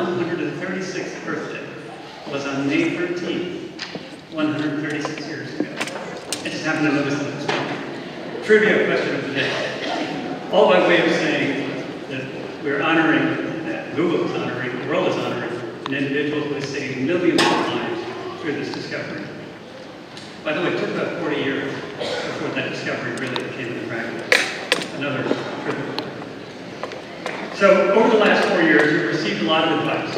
136th birthday was on May 13th, 136 years ago. I just happened to notice that this morning. Trivia question of the day. All by way of saying that we're honoring, that Google is honoring, the world is honoring, an individual who has saved millions of lives through this discovery. By the way, it took about 40 years before that discovery really became in practice. Another trivia. So, over the last 4 years, we've received a lot of advice,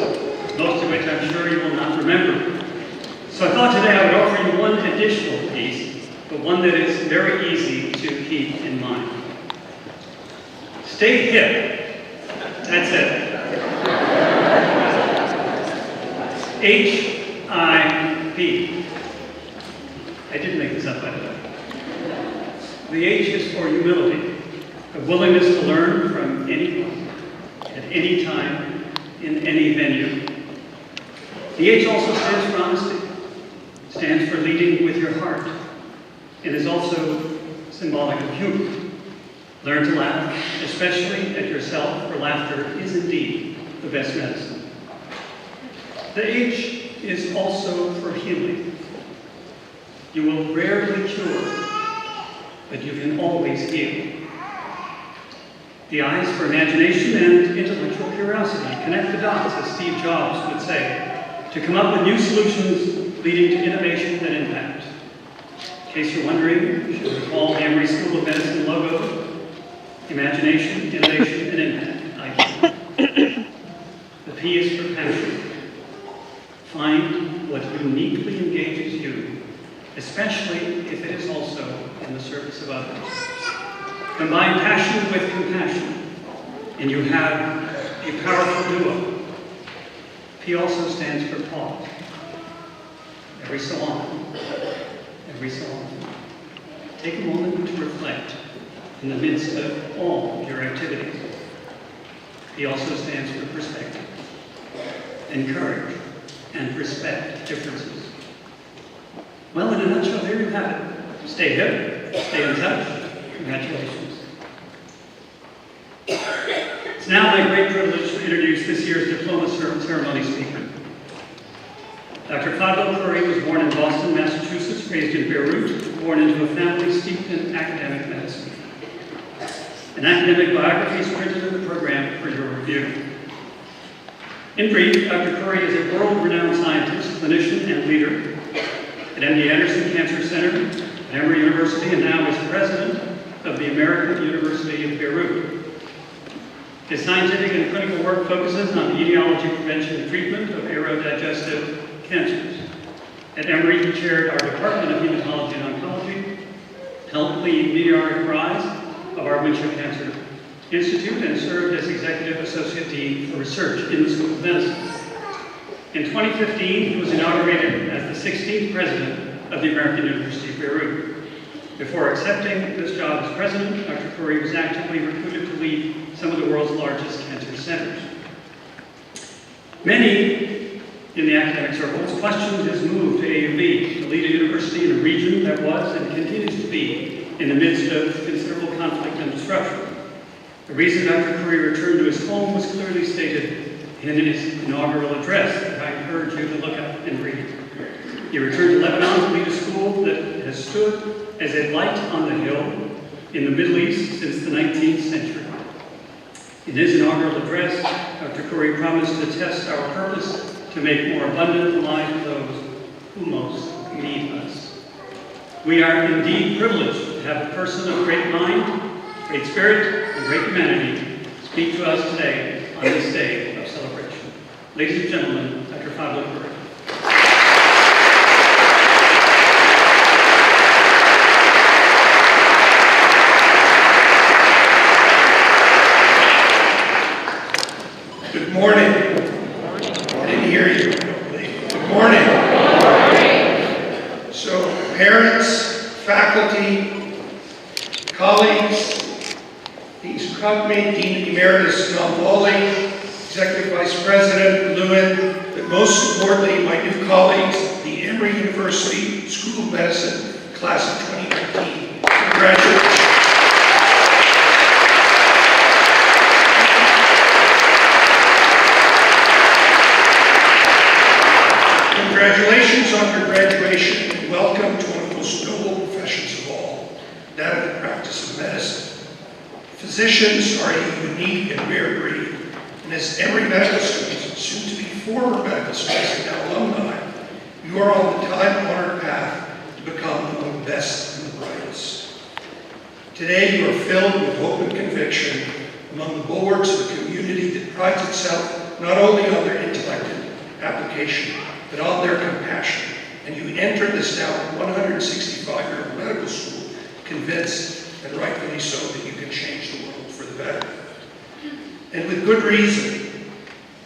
most of which I'm sure you will not remember. So I thought today I would offer you one additional piece, but one that is very easy to keep in mind. Stay hip. That's it. H-I-P. I didn't make this up, by the way. The H is for humility, a willingness to learn from anyone, at any time, in any venue. The H also stands for honesty, stands for leading with your heart, and is also symbolic of humor. Learn to laugh, especially at yourself, for laughter is indeed the best medicine. The H is also for healing. You will rarely cure, but you can always heal. The I is for imagination and intellectual curiosity. Connect the dots, as Steve Jobs would say, to come up with new solutions leading to innovation and impact. In case you're wondering, you should recall the Emory School of Medicine logo: imagination, innovation, and impact. The P is for passion. Find what uniquely engages you, especially if it is also in the service of others. Combine passion with compassion, and you have a powerful duo. P also stands for pause. Every so often, take a moment to reflect in the midst of all your activities. P also stands for perspective. Encourage and respect differences. Well, in a nutshell, there you have it. Stay hip, stay in touch. Congratulations. It's now my great privilege to introduce this year's diploma ceremony speaker. Dr. Fadl Curry was born in Boston, Massachusetts, raised in Beirut, born into a family steeped in academic medicine. An academic biography is printed in the program for your review. In brief, Dr. Curry is a world-renowned scientist, clinician, and leader at MD Anderson Cancer Center at Emory University, and now is president of the American University of Beirut. His scientific and clinical work focuses on the etiology, prevention, and treatment of aerodigestive cancers. At Emory, he chaired our Department of Hematology and Oncology, helped lead meteoric rise of our Winship Cancer Institute, and served as Executive Associate Dean for Research in the School of Medicine. In 2015, he was inaugurated as the 16th President of the American University of Beirut. Before accepting this job as president, Dr. Curry was actively recruited to lead some of the world's largest cancer centers. Many in the academic circles questioned his move to AUB to lead a university in a region that was and continues to be in the midst of considerable conflict and disruption. The reason Dr. Curry returned to his home was clearly stated in his inaugural address that I encourage you to look up and read. He returned to Lebanon to lead a school that has stood as a light on the hill in the Middle East since the 19th century. In his inaugural address, Dr. Curry promised to test our purpose to make more abundant the lives of those who most need us. We are indeed privileged to have a person of great mind, great spirit, and great humanity speak to us today on this day of celebration. Ladies and gentlemen, Dr. Fadl Curry. Good morning. I didn't hear you. Good morning. So, parents, faculty, colleagues, Dean Scrugme, Dean Emeritus Malvoli, Executive Vice President Lewin, but most importantly, my new colleagues, the Emory University School of Medicine, class of 2019. Congratulations. Congratulations on your graduation and welcome to one of the most noble professions of all, that of the practice of medicine. Physicians are a unique and rare breed, and as Emory medical students, soon to be former medical students and now alumni, you are on the time-honored path to become among the best and the brightest. Today you are filled with hope and conviction among the bulwarks of a community that prides itself not only on their intellect and application, but on their compassion. And you enter this now 165-year-old medical school convinced, and rightfully so, that you can change the world for the better. And with good reason.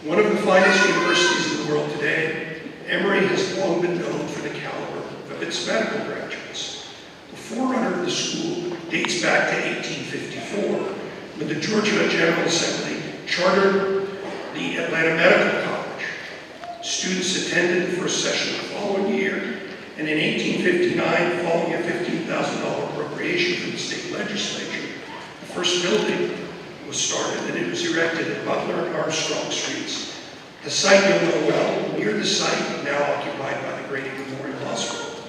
One of the finest universities in the world today, Emory has long been known for the caliber of its medical graduates. The forerunner of the school dates back to 1854, when the Georgia General Assembly chartered the Atlanta Medical College. Students attended the first session the following year, and in 1859, following a $15,000 appropriation from the state legislature, the first building was started, and it was erected at Butler and Armstrong Streets, a site you'll know well, near the site now occupied by the Grady Memorial Hospital.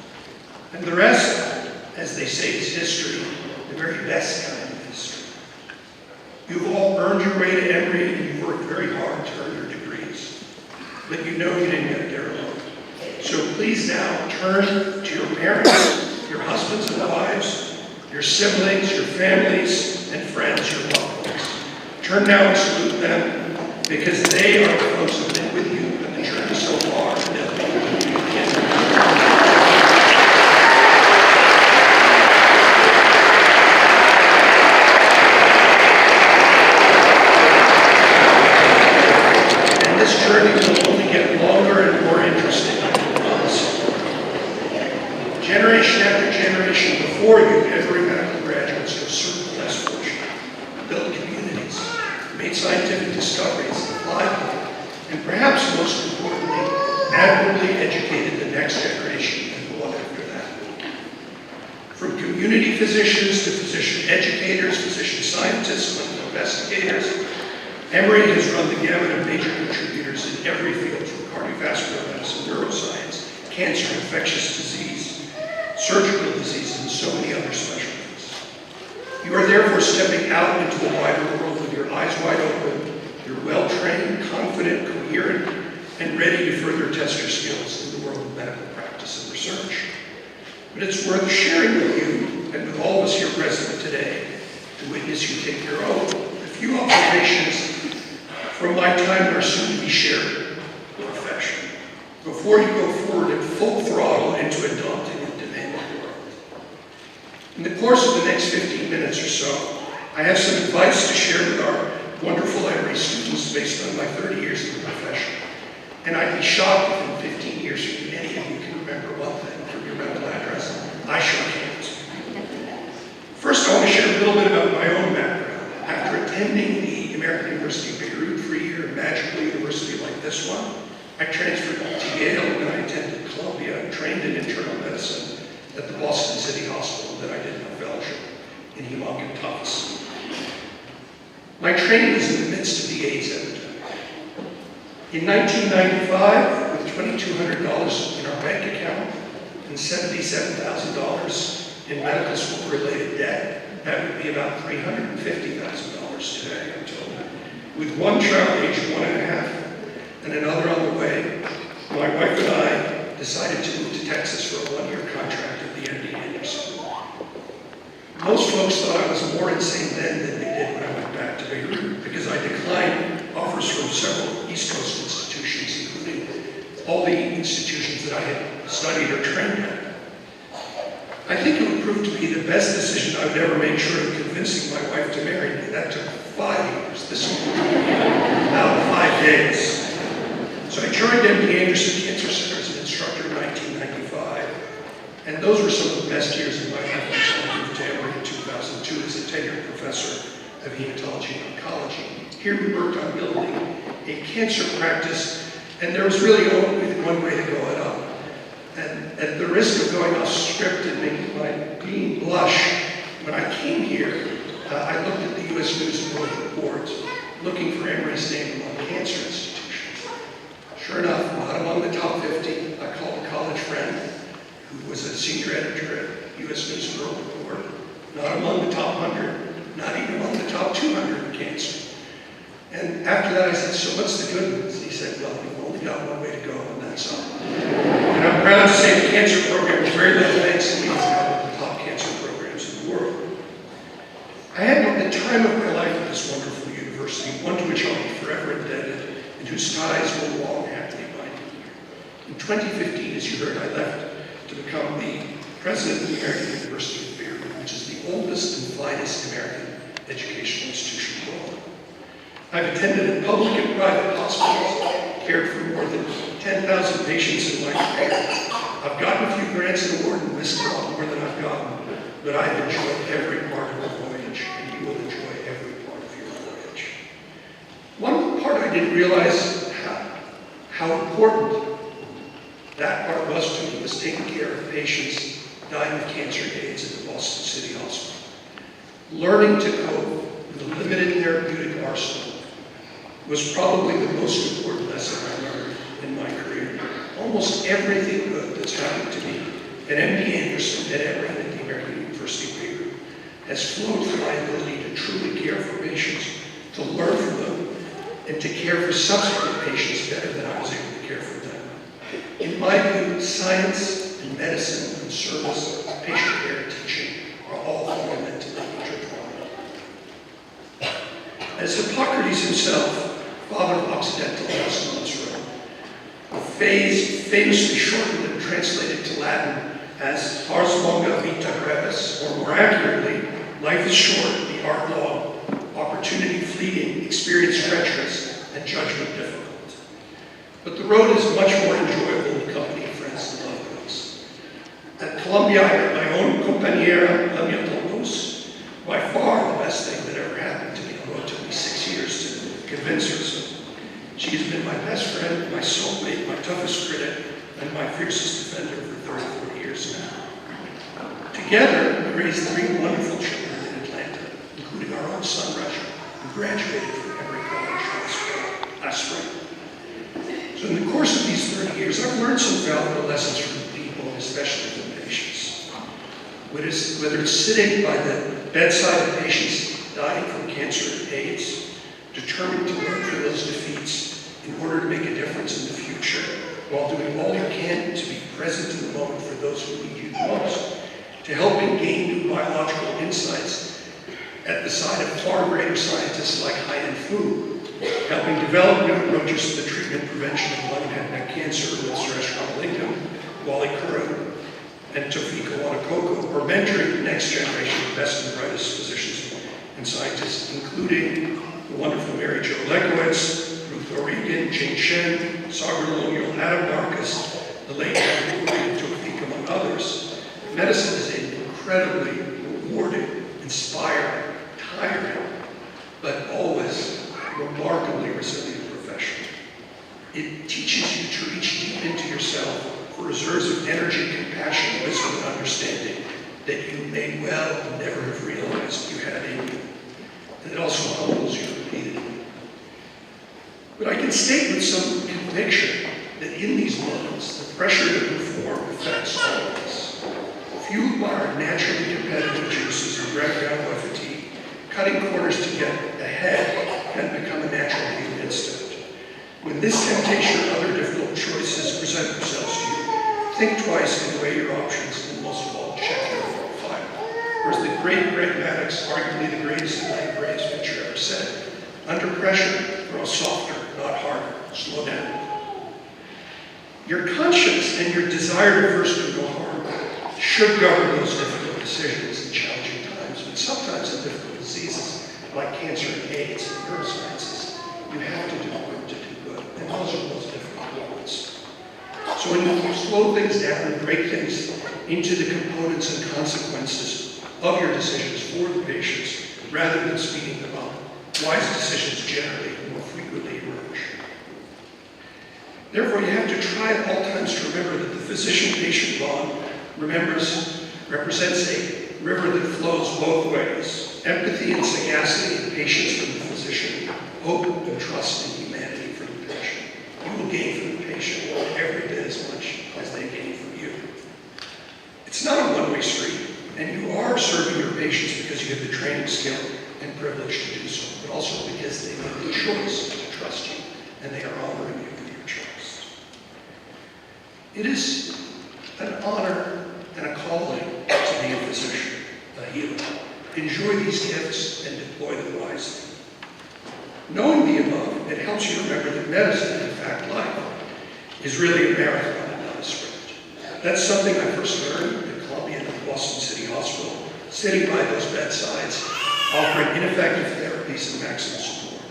And the rest, as they say, is history, the very best kind of history. You've all earned your way to Emory, and you've worked very hard to earn your degrees. But you know you didn't get there alone. So please now turn to your parents, your husbands and wives, your siblings, your families, and friends, your loved ones. Turn now and salute them, because they are the folks who have been with you on the journey so far, and they'll be with you again. This journey will only get longer and more interesting, I can promise you. Generation after generation before you, Emory medical graduates have served the less fortunate, built communities, made scientific discoveries, applied them, and perhaps most importantly, admirably educated the next generation and the one after that. From community physicians to physician educators, physician scientists, clinical investigators, Emory has run the gamut of major contributors in every field, from cardiovascular medicine, neuroscience, cancer, infectious disease, surgical disease, and so many other specialties. You are therefore stepping out into the wider world with your eyes wide open. You're well-trained, confident, coherent, and ready to further test your skills in the world of medical practice and research. But it's worth sharing with you and with all of us here present today to witness you take your own. A few observations from my time in our soon-to-be shared profession before you go forward at full throttle into a daunting and demanding world. In the course of the next 15 minutes or so, I have some advice to share with our wonderful Emory students based on my 30 years in the profession. And I'd be shocked if in 15 years from any of you can remember one thing from your mental address. I sure can't. First, I want to share a little bit about my own background. After attending the American University of Beirut for a year, a magical university like this one, I transferred to Yale and I attended Columbia and trained in internal medicine at the Boston City Hospital. Then I did my fellowship in hemonc. My training was in the midst of the AIDS epidemic. In 1995, with $2,200 in our bank account and $77,000 in medical school-related debt, that would be about $350,000 today, I'm told. With one child aged 1.5 and another on the way, my wife and I decided to move to Texas for a one-year contract at the MD Anderson. Most folks thought I was more insane then than they did when I went back to Beirut, because I declined offers from several East Coast institutions, including all the institutions that I had studied or trained at. I think it would prove to be the best decision I would ever make, short of convincing my wife to marry me. That took 5 years. This one took about 5 days. So I joined MD Anderson Cancer Center as an instructor in 1995. And those were some of the best years of my life until I moved to Emory in 2002 as a tenured professor of hematology and oncology. Here we worked on building a cancer practice, and there was really only one way to go it up. And at the risk of going off script and making my being blush, when I came here, I looked at the U.S. News and World Report, looking for Emory's name among cancer institutions. Sure enough, bottom on among the top 50. I called a college friend who was a senior editor at U.S. News and World Report. Not among the top 100, not even among the top 200 in cancer. And after that I said, so what's the good news? He said, well, we've only got one way to go, and that's up. And I'm proud to say the cancer program is very little thanks to me. It's now one of the top cancer programs in the world. I had the time of my life at this wonderful university, one to which I'll be forever indebted, and whose ties will long happily bind me. In 2015, as you heard, I left to become the president of the American University of Beirut, which is the oldest and finest American educational institution in the world. I've attended public and private hospitals, cared for more than 10,000 patients in my career. I've gotten a few grants and awards and missed a lot more than I've gotten, but I've enjoyed every part of the voyage, and you will enjoy every part of your voyage. One part I didn't realize how important that part was to me was taking care of patients dying of cancer and AIDS at the Boston City Hospital. Learning to cope with a limited therapeutic arsenal was probably the most important lesson I learned in my career. Almost everything good that's happened to me at MD Anderson and Emory at the American University of Beirut has flowed from my ability to truly care for patients, to learn from them, and to care for subsequent patients better than I was able to care for them. In my view, science and medicine and service, patient care and teaching are all fundamentally intertwined. As Hippocrates himself, father of Occidental medicine, once wrote, a phase famously shortened and translated to Latin as ars longa vita brevis, or more accurately, life is short, the art long, opportunity fleeting, experience treacherous, and judgment difficult. But the road is much more enjoyable in the company of friends and loved ones. At Columbia, I met my own compañera, Lamia Tolbos, by far the best thing that ever happened to me, although it took me 6 years to convince her so. She has been my best friend, my soulmate, my toughest critic, and my fiercest defender for 34 years now. Together, we raised 3 wonderful children in Atlanta, including our own son, Russia, who graduated from Emory College last spring. So in the course of these 30 years, I've learned some valuable lessons from people, and especially from patients. Whether it's sitting by the bedside of patients dying from cancer and AIDS, determined to learn from those defeats in order to make a difference in the future, while doing all you can to be present in the moment for those who need you the most, to helping gain new biological insights at the side of far greater scientists like Haiyan Fu, helping develop new approaches to the treatment and prevention of lung and head and neck cancer with Suresh Ramalingam, Wally Kuru, and Tofika Wanakoko, or mentoring the next generation of best and brightest physicians and scientists, including the wonderful Mary Jo Lekowitz, Ruth O'Regan, Jane Shen, Sagar Lonial, Adam Marcus, the late Emory, Tofika, among others. Medicine is an incredibly rewarding, inspiring, tiring, but always remarkably resilient profession. It teaches you to reach deep into yourself for reserves of energy, compassion, wisdom, and understanding that you may well never have realized you had in you. And it also humbles you repeatedly. But I can state with some conviction that in these moments, the pressure to perform affects all of us. Fueled by our naturally competitive juices and dragged down by fatigue, cutting corners to get ahead can become a natural human instinct. When this temptation or other difficult choices present themselves to you, think twice and weigh your options, and most of all, check your file. Whereas the great Greg Maddox, arguably the greatest Atlantic Braves pitcher ever said, under pressure, grow softer, not harder. Slow down. Your conscience and your desire to first do no harm should govern those difficult decisions in challenging times, but sometimes in difficult diseases like cancer and AIDS and neurosciences, you have to do good to do good, and those are the most difficult moments. So when you slow things down and break things into the components and consequences of your decisions for the patients, rather than speeding them up, wise decisions generally more frequently emerge. Therefore, you have to try at all times to remember that the physician-patient bond represents a river that flows both ways. Empathy and sagacity in patients from the physician, hope and trust in humanity from the patient. You will gain from the patient every bit as much as they gain from you. It's not a one-way street, and you are serving your patients because you have the training, skill, and privilege to do so, but also because they made the choice to trust you, and they are honoring you with your choice. It is an honor and a calling to be a physician, a healer. Enjoy these gifts and deploy them wisely. Knowing the above, it helps you remember that medicine, in fact life, is really a marathon and not a sprint. That's something I first learned at Columbia and Boston City Hospital, sitting by those bedsides, offering ineffective therapies and maximum support.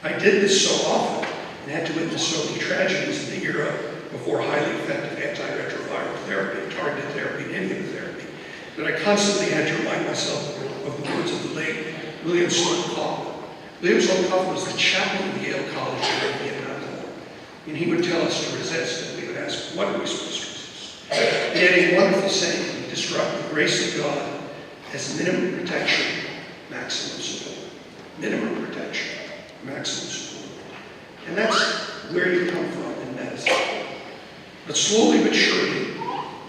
I did this so often and had to witness so many tragedies in the era before highly effective antiretroviral therapy, targeted therapy, and immunotherapy, that I constantly had to remind myself of the words of the late William Sloan Coffman. William Sloan Coffman was the chaplain of Yale College during the Vietnam War, and he would tell us to resist, and we would ask, what are we supposed to resist? He had a wonderful saying. He described the grace of God as minimum protection, maximum support. Minimum protection, maximum support. And that's where you come from in medicine. But slowly but surely,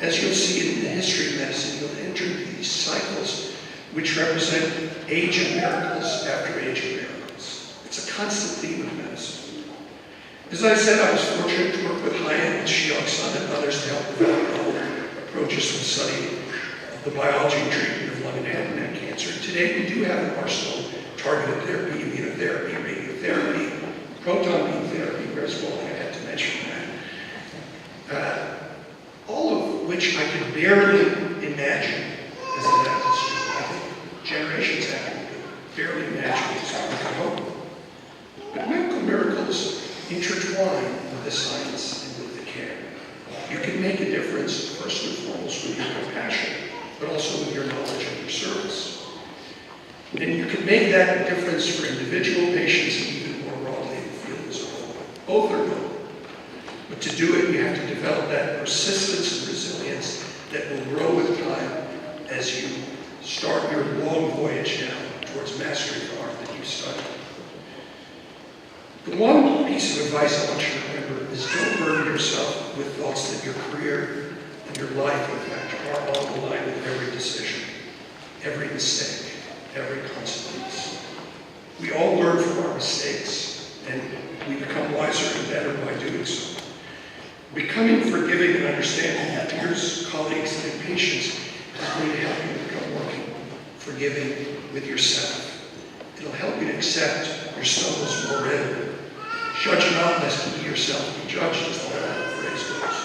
as you'll see in the history of medicine, you'll enter these cycles which represent age of miracles after age of miracles. It's a constant theme of medicine. As I said, I was fortunate to work with Hyatt and Shiok-san and others to help develop novel approaches to the study of the biology and treatment of lung and head and neck cancer. Today, we do have an arsenal of targeted therapy, immunotherapy, radiotherapy, proton beam therapy, as well. I had to mention that. All of which I could barely imagine as a medical student. I think generations after me could barely imagine this. I could hope. But medical miracles intertwine with the science and with the care. You can make a difference, first and foremost, with your compassion, but also with your knowledge and your service. And you can make that difference for individual patients and even more broadly in the field as a whole. Both are noble. But to do it, you have to develop that persistence and resilience that will grow with time as you start your long voyage now towards mastering the art that you've studied. The one piece of advice I want you to remember is don't burden yourself with thoughts that your career and your life, in fact, are on the line with every decision, every mistake, every consequence. We all learn from our mistakes, and we become wiser and better by doing so. Becoming forgiving and understanding your peers, colleagues, and patients is going to help you become more forgiving with yourself. It'll help you to accept your stumbles more readily. Judge not lest you yourself be judged, as the Bible phrase goes.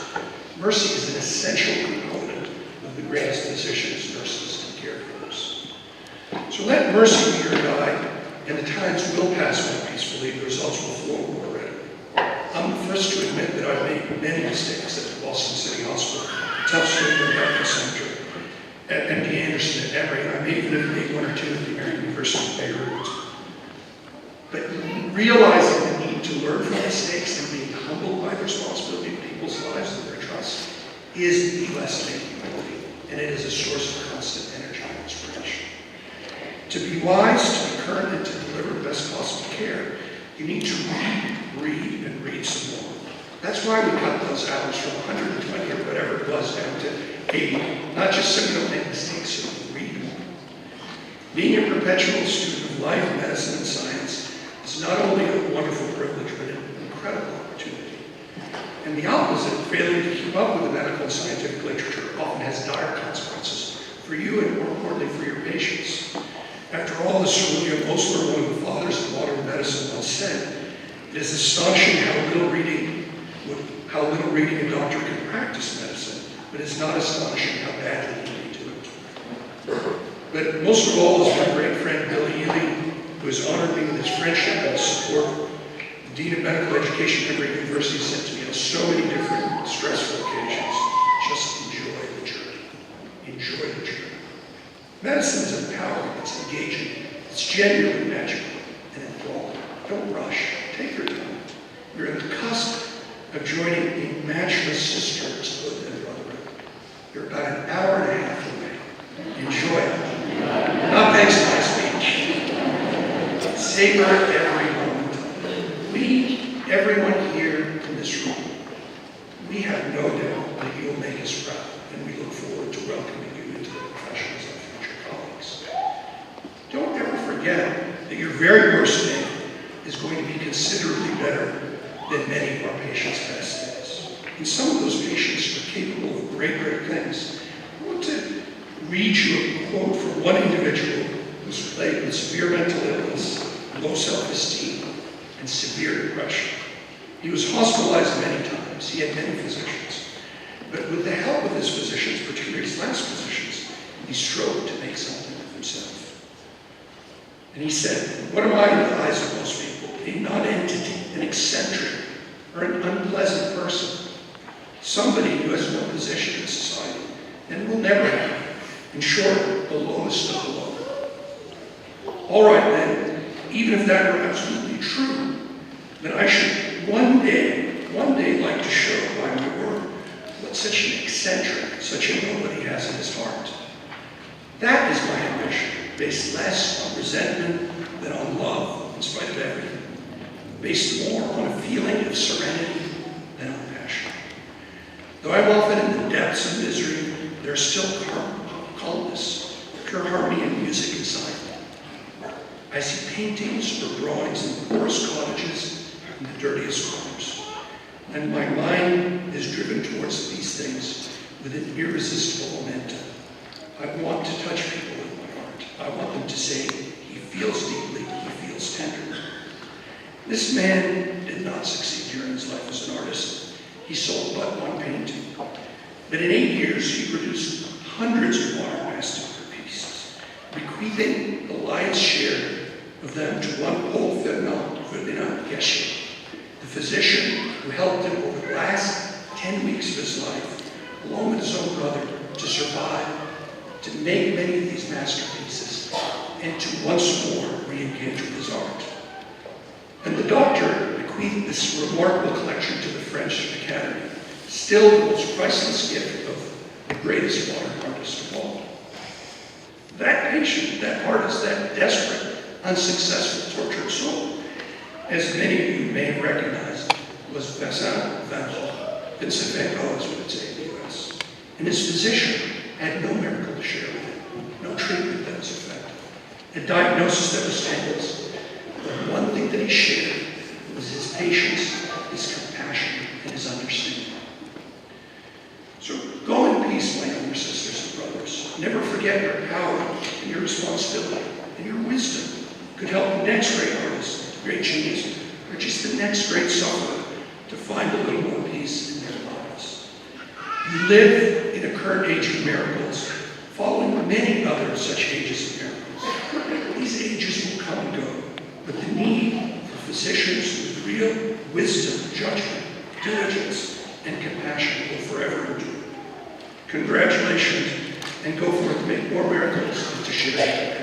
Mercy is an essential component of the greatest physicians, nurses, and caregivers. So let mercy be your guide, and the times will pass more peacefully, the results will flow more readily. I'm the first to admit that I've made many mistakes at the Boston City Hospital, Tufts Medical Center, at MD Anderson at Emory, and I may even have made one or two at the American University of Beirut. But realizing the need to learn from mistakes and being humbled by the responsibility of people's lives and their trust is the lesson in humility, and it is a source of constant energy and inspiration. To be wise, to be current, and to deliver the best possible care, you need to read, and read some more. That's why we cut those hours from 120 or whatever it was down to 80, not just so you don't make mistakes, so you read more. Being a perpetual student of life, medicine, and science is not only a wonderful privilege, but an incredible opportunity. And the opposite, failing to keep up with the medical and scientific literature, often has dire consequences for you and, more importantly, for your patients. After all, as Sir William Osler, one of the fathers of modern medicine, once said, it is astonishing how little reading a doctor can practice medicine, but it's not astonishing how badly he can do it. But most of all is my great friend Billy Ewing, who has honored me with his friendship and his support. The Dean of Medical Education at Emory University said to me on so many different stressful occasions, just enjoy the journey. Enjoy the journey. Medicine is empowering, it's engaging, it's genuinely magical and enthralling. Don't rush, take your time. You're at the cusp of joining a matchless sisterhood and brotherhood. You're about an hour and a half away. Enjoy it. Not thanks to my speech. Savor every moment. We, everyone here in this room, us proud, and we look forward to welcoming you into the profession as our future colleagues. Don't ever forget that your very worst day is going to be considerably better than many of our patients' best days. And some of those patients are capable of great, great things. I want to read you a quote from one individual who's plagued with severe mental illness, low self-esteem, and severe depression. He was hospitalized many times. He had many physicians. But with the help of his physicians, particularly his last physicians, he strove to make something of himself. And he said, "What am I in the eyes of most people? A non-entity, an eccentric, or an unpleasant person. Somebody who has no position in society and will never have. In short, the lowest of the low." All right then, even if that were absolutely true, then I should one day like to show by my work what such an eccentric, such a nobody has in his heart. That is my ambition, based less on resentment than on love in spite of everything, based more on a feeling of serenity than on passion. Though I'm often in the depths of misery, there is still calmness, pure harmony and music inside me. I see paintings or drawings in the poorest cottages and the dirtiest corners, and my mind is driven towards these things with an irresistible momentum. I want to touch people with my heart. I want them to say, "He feels deeply, he feels tenderly." This man did not succeed during his life as an artist. He sold but one painting. But in 8 years, he produced hundreds of modern masterpieces, bequeathing the lion's share of them to one Paul Ferdinand Geshe, the physician who helped him over the last 10 weeks of his life, along with his own brother, to survive, to make many of these masterpieces, and to once more re-engage with his art. And the doctor bequeathed this remarkable collection to the French Academy, still the most priceless gift of the greatest modern artist of all. That patient, that artist, that desperate, unsuccessful, tortured soul, as many of you may have recognized, was Vincent Van Gogh. Vincent Van Gogh is what it's say in the U.S. And his physician had no miracle to share with him, no treatment that was effective, a diagnosis that was endless. The one thing that he shared was his patience, his compassion, and his understanding. So go in peace, my younger sisters and brothers. Never forget your power and your responsibility and your wisdom could help the next great artist, great genius, or just the next great sufferer to find a little more peace in their lives. You live in a current age of miracles, following many other such ages of miracles. These ages will come and go, but the need for physicians with real wisdom, judgment, diligence, and compassion will forever endure. Congratulations, and go forth to make more miracles and to share.